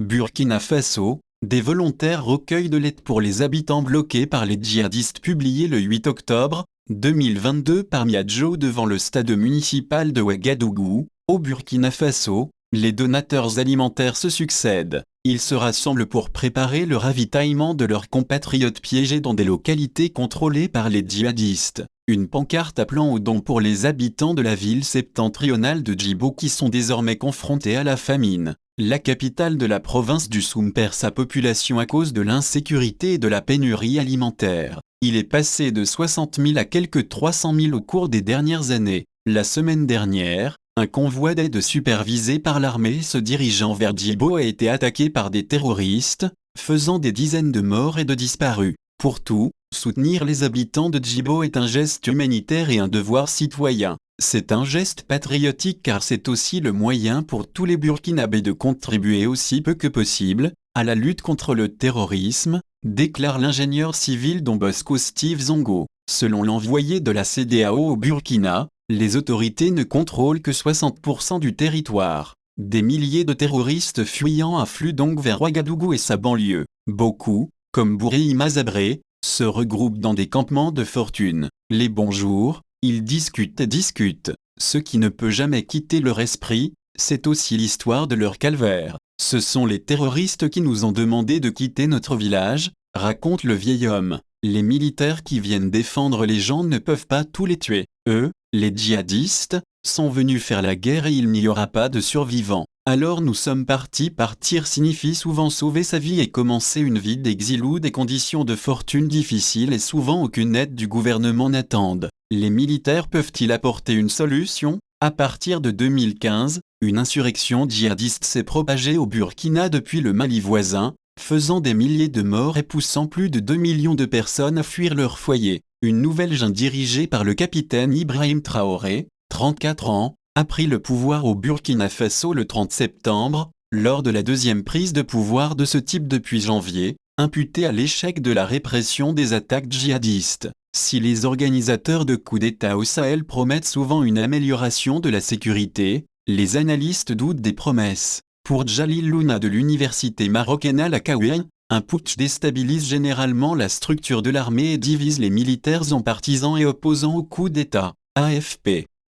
Burkina Faso, des volontaires recueillent de l'aide pour les habitants bloqués par les djihadistes publié le 8 octobre 2022 par Miadjo devant le stade municipal de Ouagadougou, au Burkina Faso. Les donateurs alimentaires se succèdent. Ils se rassemblent pour préparer le ravitaillement de leurs compatriotes piégés dans des localités contrôlées par les djihadistes. Une pancarte appelant aux dons pour les habitants de la ville septentrionale de Djibo qui sont désormais confrontés à la famine. La capitale de la province du Soum perd sa population à cause de l'insécurité et de la pénurie alimentaire. Il est passé de 60 000 à quelques 300 000 au cours des dernières années. La semaine dernière, un convoi d'aide supervisé par l'armée se dirigeant vers Djibo a été attaqué par des terroristes, faisant des dizaines de morts et de disparus. Pour tout, soutenir les habitants de Djibo est un geste humanitaire et un devoir citoyen. C'est un geste patriotique car c'est aussi le moyen pour tous les Burkinabés de contribuer aussi peu que possible à la lutte contre le terrorisme, déclare l'ingénieur civil Don Bosco Steve Zongo. Selon l'envoyé de la CEDEAO au Burkina, les autorités ne contrôlent que 60% du territoire. Des milliers de terroristes fuyants affluent donc vers Ouagadougou et sa banlieue. Beaucoup, comme Bourei Mazabré, se regroupent dans des campements de fortune. Les bonjours, ils discutent et discutent. Ce qui ne peut jamais quitter leur esprit, c'est aussi l'histoire de leur calvaire. Ce sont les terroristes qui nous ont demandé de quitter notre village, raconte le vieil homme. Les militaires qui viennent défendre les gens ne peuvent pas tous les tuer. Eux, les djihadistes, sont venus faire la guerre et il n'y aura pas de survivants. Alors nous sommes partis. Partir signifie souvent sauver sa vie et commencer une vie d'exil ou des conditions de fortune difficiles et souvent aucune aide du gouvernement n'attendent. Les militaires peuvent-ils apporter une solution? À partir de 2015, une insurrection djihadiste s'est propagée au Burkina depuis le Mali voisin, faisant des milliers de morts et poussant plus de 2 millions de personnes à fuir leur foyer. Une nouvelle junte dirigée par le capitaine Ibrahim Traoré, 34 ans, a pris le pouvoir au Burkina Faso le 30 septembre, lors de la deuxième prise de pouvoir de ce type depuis janvier, imputée à l'échec de la répression des attaques djihadistes. Si les organisateurs de coups d'État au Sahel promettent souvent une amélioration de la sécurité, les analystes doutent des promesses. Pour Jalil Louna de l'université marocaine Al-Akawi, un putsch déstabilise généralement la structure de l'armée et divise les militaires en partisans et opposants au coup d'État. AFP